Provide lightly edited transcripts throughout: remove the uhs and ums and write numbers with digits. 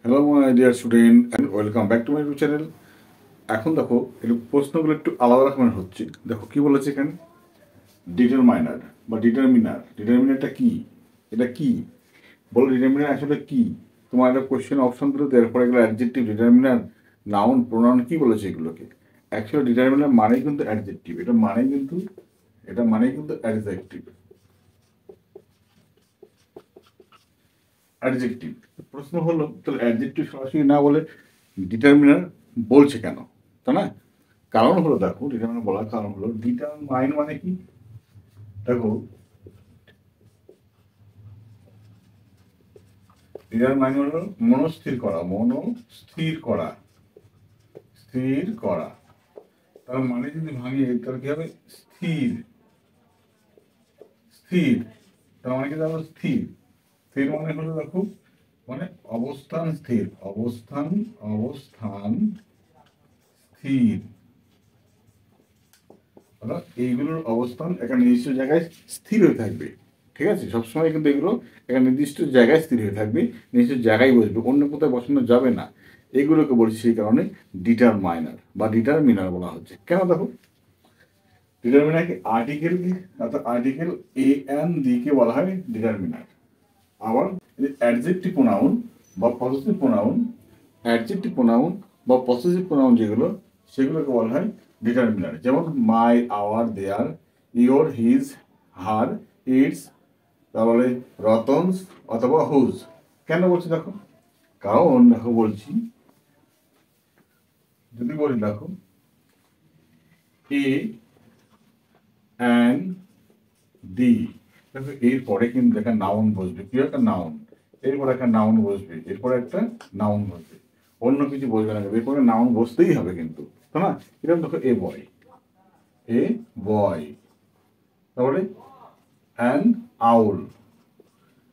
Hello my dear student and welcome back to my YouTube channel. এখন দেখো একটু প্রশ্নগুলো একটু আলাদা রকমের হচ্ছে। দেখো কি বলেছে এখানে, ডিটারমাইনার বা ডিটারমিনার। ডিটারমিনারটা কি, এটা কি বলো, ডিটারমিনার আসলে কি? তোমার একটা কোয়েশ্চেন অপশন দিল, তারপরে এগুলো অ্যাডজেক্টিভ, ডিটারমিনার, নাউন, প্রোনাউন কি বলেছে এগুলোকে। অ্যাকচুয়ালি ডিটারমিনার মানেই কিন্তু অ্যাডজেক্টিভ, এটা মানে কিন্তু অ্যাডজেক্টিভ। অ্যাডজেক্টিভ প্রশ্ন হলো, তাহলে অ্যাডজেক্টিভ সরাসরি না বলে ডিটারমিনার বলছে কেন, তাই না? কারণ হলো, দেখো ডিটারমিনার বলার কারণ হলো, ডিটারমাইন মানে কি, দেখো ডিটারমাইন হলো মনস্থির করা, মনস্থির করা, স্থির করা। তার মানে যদি ভাঙি তাহলে কি হবে, স্থির, স্থির। তার মানে কি দাঁড়ালো, স্থির। স্থির মানে হলো দেখো, মানে অবস্থান স্থির, অবস্থান, অবস্থান স্থির। অর্থাৎ এইগুলোর অবস্থান একটা নির্দিষ্ট জায়গায় স্থির হয়ে থাকবে। ঠিক আছে, সবসময় কিন্তু এগুলো একটা নির্দিষ্ট জায়গায় স্থির হয়ে থাকবে, নির্দিষ্ট জায়গায় বসবে, অন্য কোথাও বসানো যাবে না। এগুলোকে বলছি সেই কারণে ডিটারমাইনার বা ডিটারমিনার বলা হচ্ছে। কেন দেখো, ডিটারমিনারকে আর্টিকেলকে, অর্থাৎ আর্টিকেল এ এন দি কে বলা হয় ডিটারমিনার। আবার অ্যাডজেক্টিভ প্রোনাউন বা পজিটিভ প্রোনাউন, অ্যাডজেক্টিভ প্রোনাউন বা পসেসিভ প্রোনাউন যেগুলো, সেগুলোকে বলা হয় ডিটারমিনার। যেমন my, our, their, your, his, her, its, তারপরে রতনস অথবা হুজ। কেন বলছি দেখো, কারণ দেখো বলছি, যদি বলি দেখো এ অ্যান্ড দি, দেখো এরপরে কিন্তু একটা নাউন বসবে, কি একটা নাউন, এরপরে একটা নাউন বসবে, এরপরে একটা নাউন বসবে, অন্য কিছু বসবে না, এরপরে নাউন বসতেই হবে কিন্তু, তাই না? এরকম দেখো এ বয়, এ বয়, তারপরে অ্যান আউল,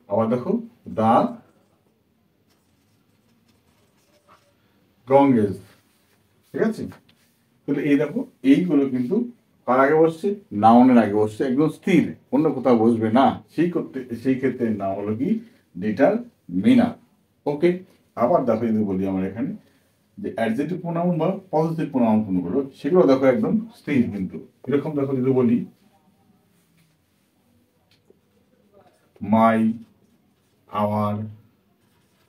আবার দেখো দা গঙ্গেজ। ঠিক আছে, তাহলে এই দেখো এইগুলো কিন্তু কার আগে বসছে, নাউনের আগে বসছে, একদম স্থির, অন্য কোথাও বসবে না। সেই ক্ষেত্রে নাম হলো কি, ডিটারমিনার। ওকে, আবার দেখো যদি বলি আমার এখানে যে অ্যাডজেক্টিভ প্রোনাউন বা পজিটিভ প্রোনাউন কোনগুলো, সেগুলো দেখো একদম স্থির কিন্তু। এরকম দেখো যদি বলি my, our,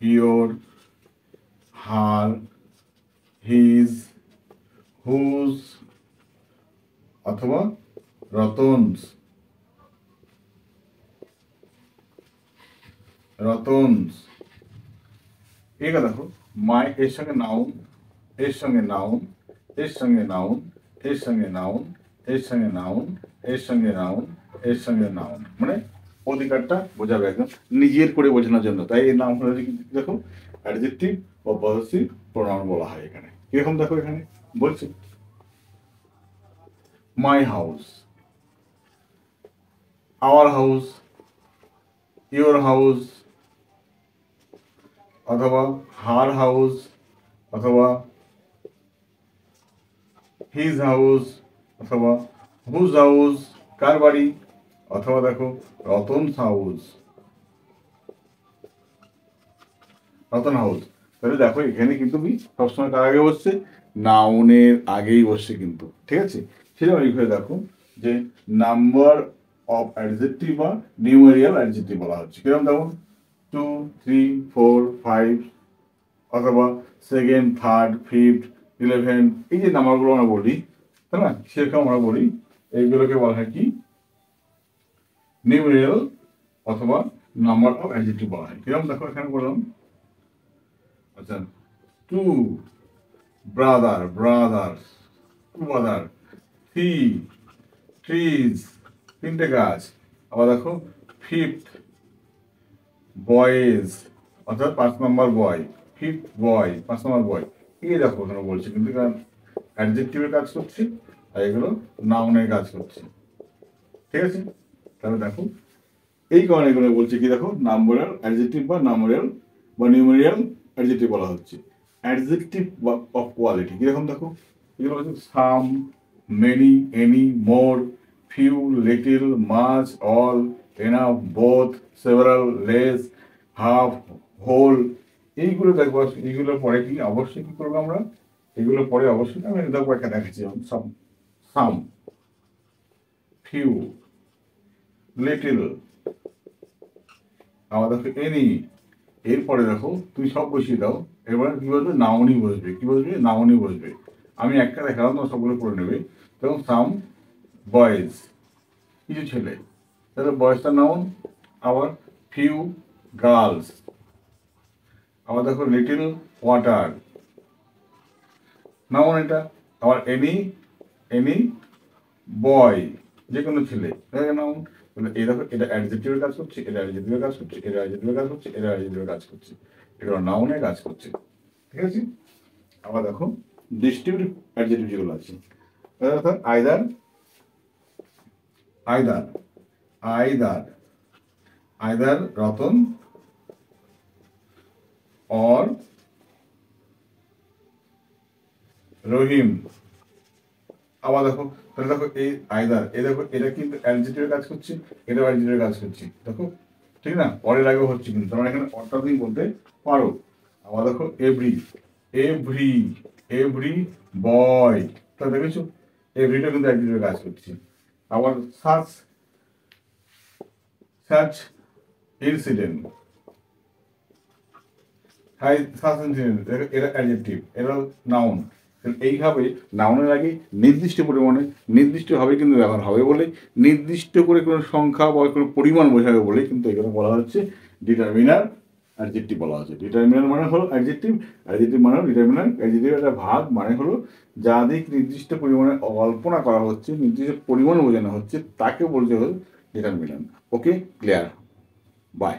your, her, his, whose অথবা রতনস, রতনস। এগুলো দেখো মাই এর সঙ্গে নাউন, এর সঙ্গে নাউন, এর সঙ্গে নাউন, এর সঙ্গে নাউন, এর সঙ্গে নাউন, এর সঙ্গে নাউন, এর সঙ্গে নাউন, মানে অধিকারটা বোঝাবে একদম নিজের করে বোঝানোর জন্য। তাই এর নাম হলো দেখো অ্যাডজেক্টিভ বা পজিটিভ প্রোনাউন বলা হয় এখানে। কিরকম দেখো এখানে বলছি, my house, our house, your house অথবা হার হাউস অথবা হিজ হাউস অথবা হুজ হাউস, কার বাড়ি, অথবা দেখো রতন হাউস, রতন হাউস। তাহলে দেখো এখানে কিন্তু কি সবসময় কার আগে বসছে, নাউনের আগেই বসছে কিন্তু। ঠিক আছে, সেরকম এইভাবে দেখো যে নাম্বার অফ অ্যাডজেক্টিভ বা নিউমেরিয়াল অ্যাডজেক্টিভ বলা হচ্ছে। কিরকম দেখো 2, 3, 4, 5 অথবা সেকেন্ড, থার্ড, ফিফথ, 11, এই যে নাম্বারগুলো আমরা বলি, তাই না, সেরকম আমরা বলি এইগুলোকে বলা হয় কি, নিউমেরিয়াল অথবা নাম্বার অফ অ্যাডজেক্টিভ বলা হয়। কিরকম দেখো এখানে বললাম, আচ্ছা, two brother, brothers, two brother, three trees, তিনটে গাছ। আবার দেখো ফিফথ বয়েজ, অর্থাৎ 5 নম্বর বয়, ফিফথ বয়, 5 নম্বর বয়। এই দেখো ওখানে বলছে কিন্তু অ্যাডজেক্টিভের কাজ করছে, আর এগুলো নাউনের কাজ করছে। ঠিক আছে, তাহলে দেখো এই কারণে এগুলো বলছে কি, দেখো নাম্বারাল অ্যাডজেক্টিভ বা নাম্বারাল বা নিউমেরিয়াল অ্যাডজেক্টিভ বলা হচ্ছে। অ্যাডজেক্টিভ অফ কোয়ালিটি কিরকম দেখো, এগুলো হচ্ছে some, many, any, more, few, little, much, all, enough, both, several, less, half, whole. এইগুলো দেখবো, এইগুলোর পরে কি অবশ্যই কি করবো আমরা, এগুলোর পরে অবশ্যই আমি দেখবো একটা দেখেছি সাম, সাম, ফিউ, লিটল, আবার দেখো এনি, এরপরে দেখো তুমি সব বসিয়ে দাও, এবার কি বলবে, নাউনই বসবে, কি বসবে, নাউনই বসবে। আমি একটা দেখালাম, তোমার সবগুলো করে নেবে। তখন সাম বয়েজ, কিছু ছেলে, তাহলে বয়েজটা নাউন। আবার ফিউ গার্লস, আবার দেখো লিটল ওয়াটার, নাউন এটা। আবার এনি, এনি বয়, যে কোনো ছেলে, নাউন। এই দেখো এটা অ্যাডজেক্টিভের কাজ করছে, এটা অ্যাডজেক্টিভের কাজ করছে, এটা অ্যাডজেক্টিভের কাজ করছে, এটা অ্যাডজেক্টিভের কাজ করছে, এটা নাউনের কাজ করছে, ঠিক আছে। আবার দেখো ডিস্ট্রিবিউটিভ অ্যাডজেক্টিভ যেগুলো আছে, either, either, either, either Ratan or Rahim. আবার দেখো, তাহলে দেখো এই আইদার, এই দেখো এটা কিন্তু অ্যাডজেক্টিভের কাজ করছে, এটা অ্যাডজেক্টিভের কাজ করছে, দেখো ঠিক না, পরের আগে হচ্ছে কিন্তু তোমরা এখানে অরটা তুমি বলতে পারো। আবার দেখো এভরি, এভরি, এভরি বয়, তাহলে দেখেছো এভরিটা কিন্তু অ্যাডজেক্টিভের কাজ করছে। আবার search, search incident, high search incident, এরা অ্যাডজেক্টিভ, এরা নাউন। এইভাবে নাউনের আগে নির্দিষ্ট পরিমাণে নির্দিষ্টভাবে কিন্তু ব্যবহার হবে বলে, নির্দিষ্ট করে কোনো সংখ্যা বা কোনো পরিমাণ বোঝাবে বলে কিন্তু এখানে বলা হচ্ছে ডিটারমিনার অ্যাডজেক্টিভ বলা হচ্ছে। ডিটারমিনার মানে হলো অ্যাডজেক্টিভ, অ্যাডজেক্টিভ মানে হলো ডিটারমিনার, অ্যাডজেক্টিভ একটা ভাগ মানে হলো যা দিক নির্দিষ্ট পরিমাণে কল্পনা করা হচ্ছে, নির্দিষ্ট পরিমাণ বোঝানো হচ্ছে, তাকে বলতে হলো ডিটারমিনার। Okay, clear, by.